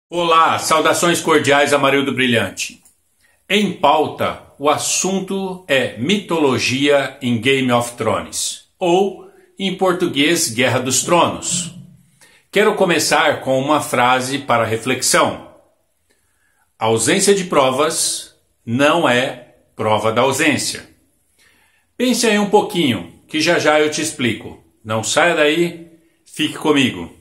Olá, saudações cordiais, Amarildo Brilhante. Em pauta, o assunto é mitologia em Game of Thrones, ou, em português, Guerra dos Tronos. Quero começar com uma frase para reflexão. A ausência de provas não é prova da ausência. Pense aí um pouquinho, que já já eu te explico. Não saia daí, fique comigo.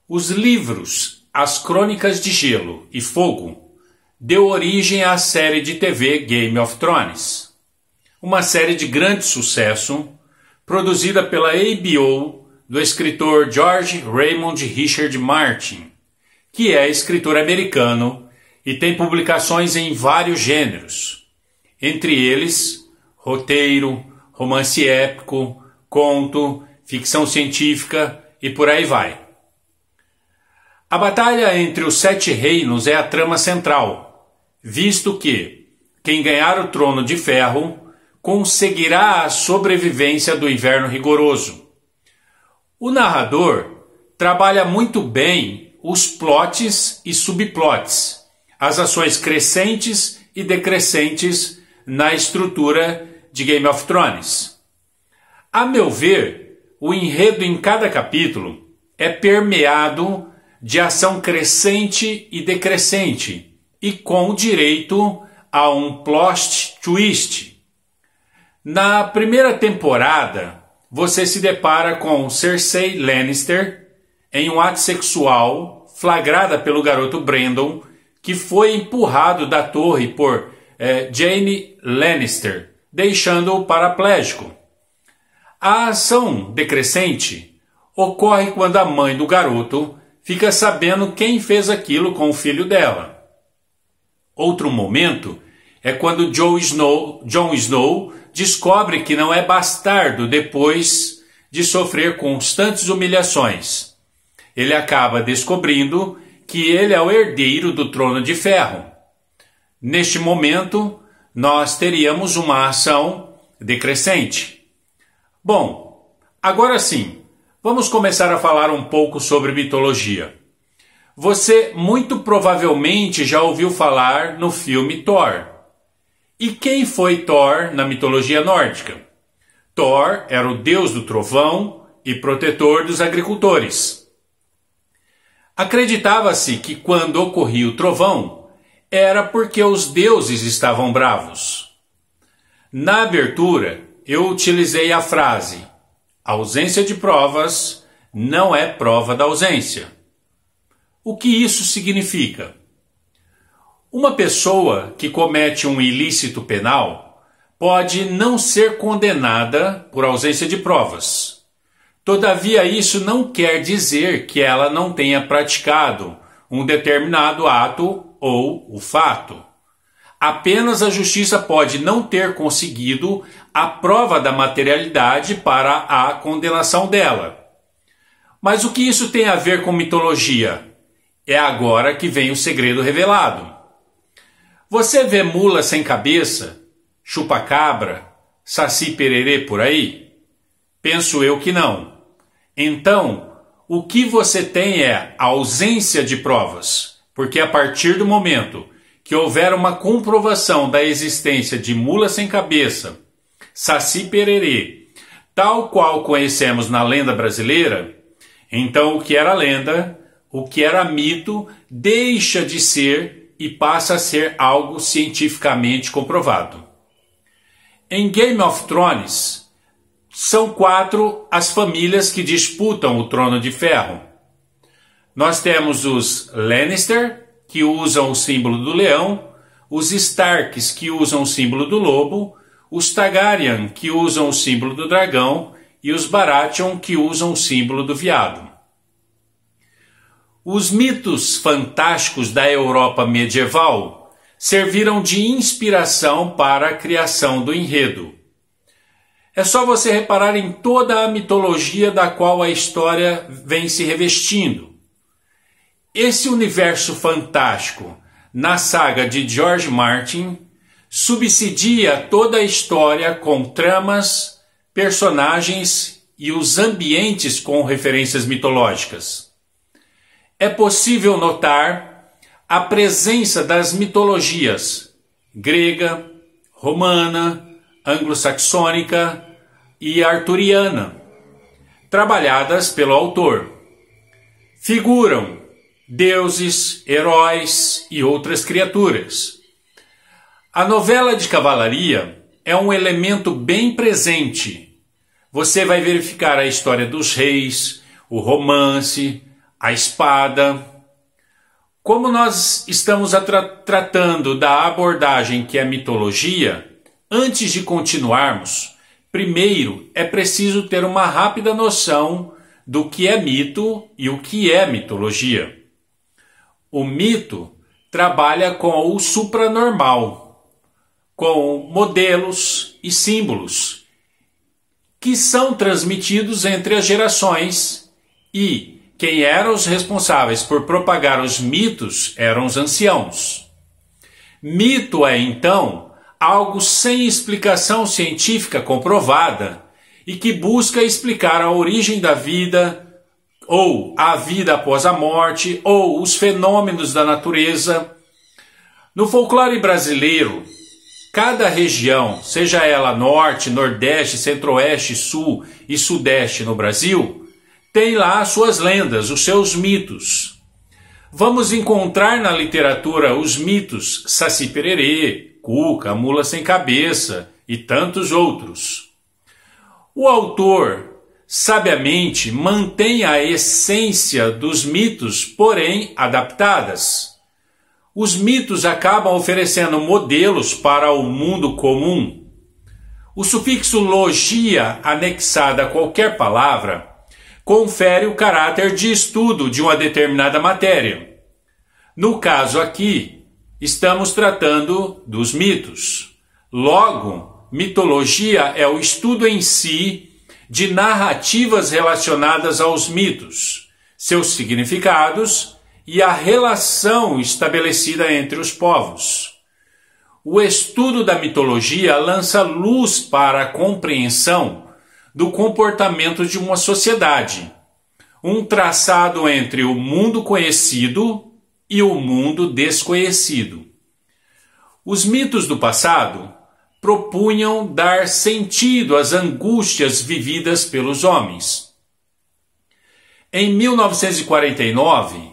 Os livros As Crônicas de Gelo e Fogo deu origem à série de TV Game of Thrones, uma série de grande sucesso produzida pela HBO do escritor George Raymond Richard Martin, que é escritor americano e tem publicações em vários gêneros, entre eles roteiro, romance épico, conto, ficção científica e por aí vai. A batalha entre os Sete Reinos é a trama central, visto que quem ganhar o Trono de Ferro conseguirá a sobrevivência do inverno rigoroso. O narrador trabalha muito bem os plots e subplots, as ações crescentes e decrescentes na estrutura de Game of Thrones. A meu ver, o enredo em cada capítulo é permeado de ação crescente e decrescente, e com direito a um plot twist. Na primeira temporada, você se depara com Cersei Lannister em um ato sexual flagrada pelo garoto Brandon, que foi empurrado da torre por Jaime Lannister, deixando-o paraplégico. A ação decrescente ocorre quando a mãe do garoto fica sabendo quem fez aquilo com o filho dela. Outro momento é quando Jon Snow descobre que não é bastardo depois de sofrer constantes humilhações. Ele acaba descobrindo que ele é o herdeiro do Trono de Ferro. Neste momento, nós teríamos uma ação decrescente. Bom, agora sim, vamos começar a falar um pouco sobre mitologia. Você muito provavelmente já ouviu falar no filme Thor. E quem foi Thor na mitologia nórdica? Thor era o deus do trovão e protetor dos agricultores. Acreditava-se que quando ocorria o trovão, era porque os deuses estavam bravos. Na abertura, eu utilizei a frase: a ausência de provas não é prova da ausência. O que isso significa? Uma pessoa que comete um ilícito penal pode não ser condenada por ausência de provas. Todavia, isso não quer dizer que ela não tenha praticado um determinado ato ou o fato. Apenas a justiça pode não ter conseguido a prova da materialidade para a condenação dela. Mas o que isso tem a ver com mitologia? É agora que vem o segredo revelado. Você vê mula sem cabeça, chupa-cabra, saci-pererê por aí? Penso eu que não. Então, o que você tem é a ausência de provas, porque a partir do momento que houver uma comprovação da existência de mula sem cabeça, saci-pererê, tal qual conhecemos na lenda brasileira, então o que era lenda, o que era mito, deixa de ser e passa a ser algo cientificamente comprovado. Em Game of Thrones, são 4 as famílias que disputam o Trono de Ferro. Nós temos os Lannister, que usam o símbolo do leão, os Starks, que usam o símbolo do lobo, os Targaryen, que usam o símbolo do dragão, e os Baratheon, que usam o símbolo do veado. Os mitos fantásticos da Europa medieval serviram de inspiração para a criação do enredo. É só você reparar em toda a mitologia da qual a história vem se revestindo. Esse universo fantástico, na saga de George Martin, subsidia toda a história com tramas, personagens e os ambientes com referências mitológicas. é possível notar a presença das mitologias grega, romana, anglo-saxônica e arturiana, trabalhadas pelo autor. Figuram deuses, heróis e outras criaturas. A novela de cavalaria é um elemento bem presente. Você vai verificar a história dos reis, o romance, a espada. Como nós estamos tratando da abordagem que é mitologia, antes de continuarmos, primeiro é preciso ter uma rápida noção do que é mito e o que é mitologia. O mito trabalha com o supranormal, com modelos e símbolos que são transmitidos entre as gerações, e quem eram os responsáveis por propagar os mitos eram os anciãos. Mito é, então, algo sem explicação científica comprovada e que busca explicar a origem da vida, ou a vida após a morte, ou os fenômenos da natureza. No folclore brasileiro, cada região, seja ela norte, nordeste, centro-oeste, sul e sudeste no Brasil, tem lá as suas lendas, os seus mitos. Vamos encontrar na literatura os mitos Saci Pererê, Cuca, Mula Sem Cabeça e tantos outros. O autor, sabiamente, mantém a essência dos mitos, porém adaptadas. Os mitos acabam oferecendo modelos para o mundo comum. O sufixo logia anexado a qualquer palavra confere o caráter de estudo de uma determinada matéria. No caso aqui, estamos tratando dos mitos. Logo, mitologia é o estudo em si de narrativas relacionadas aos mitos, seus significados e a relação estabelecida entre os povos. O estudo da mitologia lança luz para a compreensão do comportamento de uma sociedade, um traçado entre o mundo conhecido e o mundo desconhecido. Os mitos do passado propunham dar sentido às angústias vividas pelos homens. Em 1949,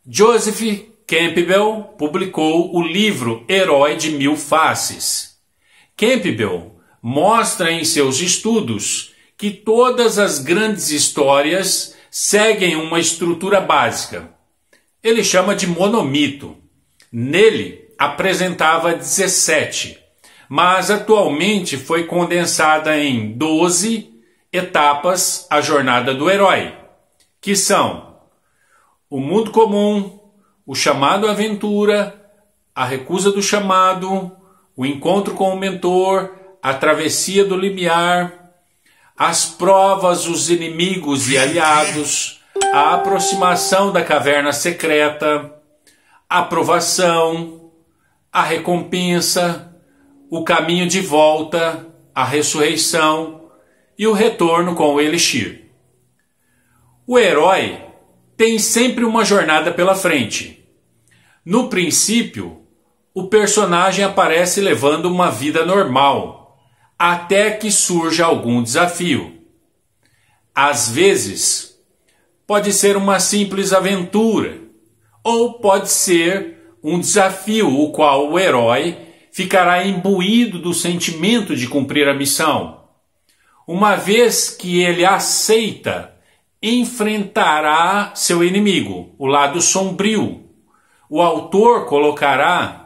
Joseph Campbell publicou o livro Herói de Mil Faces. Campbell mostra em seus estudos que todas as grandes histórias seguem uma estrutura básica. Ele chama de monomito. Nele apresentava 17, mas atualmente foi condensada em 12 etapas a jornada do herói, que são o mundo comum, o chamado à aventura, a recusa do chamado, o encontro com o mentor, a travessia do limiar, as provas, os inimigos e aliados, a aproximação da caverna secreta, a provação, a recompensa, o caminho de volta, a ressurreição e o retorno com o elixir. O herói tem sempre uma jornada pela frente. No princípio, o personagem aparece levando uma vida normal, até que surja algum desafio. Às vezes, pode ser uma simples aventura, ou pode ser um desafio o qual o herói ficará imbuído do sentimento de cumprir a missão. Uma vez que ele aceita, enfrentará seu inimigo, o lado sombrio. O autor colocará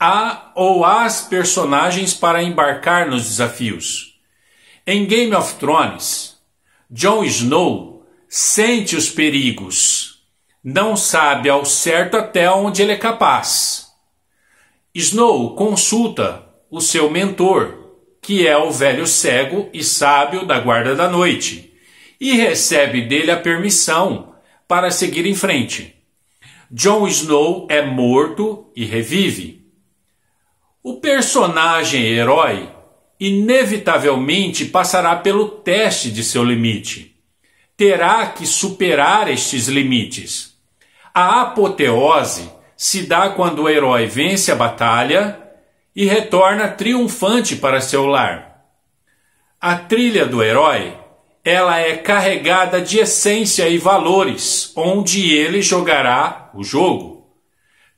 a ou as personagens para embarcar nos desafios. Em Game of Thrones, Jon Snow sente os perigos, não sabe ao certo até onde ele é capaz. Snow consulta o seu mentor, que é o velho cego e sábio da Guarda da Noite, e recebe dele a permissão para seguir em frente. Jon Snow é morto e revive. O personagem herói inevitavelmente passará pelo teste de seu limite. Terá que superar estes limites. A apoteose se dá quando o herói vence a batalha e retorna triunfante para seu lar. A trilha do herói, ela é carregada de essência e valores, onde ele jogará o jogo.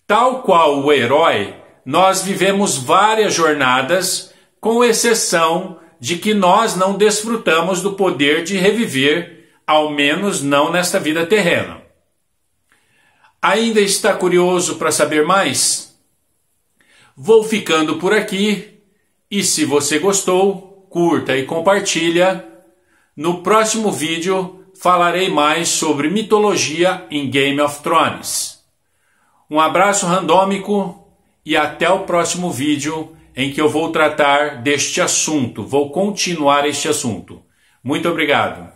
Tal qual o herói, nós vivemos várias jornadas, com exceção de que nós não desfrutamos do poder de reviver, ao menos não nesta vida terrena. Ainda está curioso para saber mais? Vou ficando por aqui e se você gostou, curta e compartilha. No próximo vídeo falarei mais sobre mitologia em Game of Thrones. Um abraço randômico e até o próximo vídeo em que eu vou tratar deste assunto, vou continuar este assunto. Muito obrigado.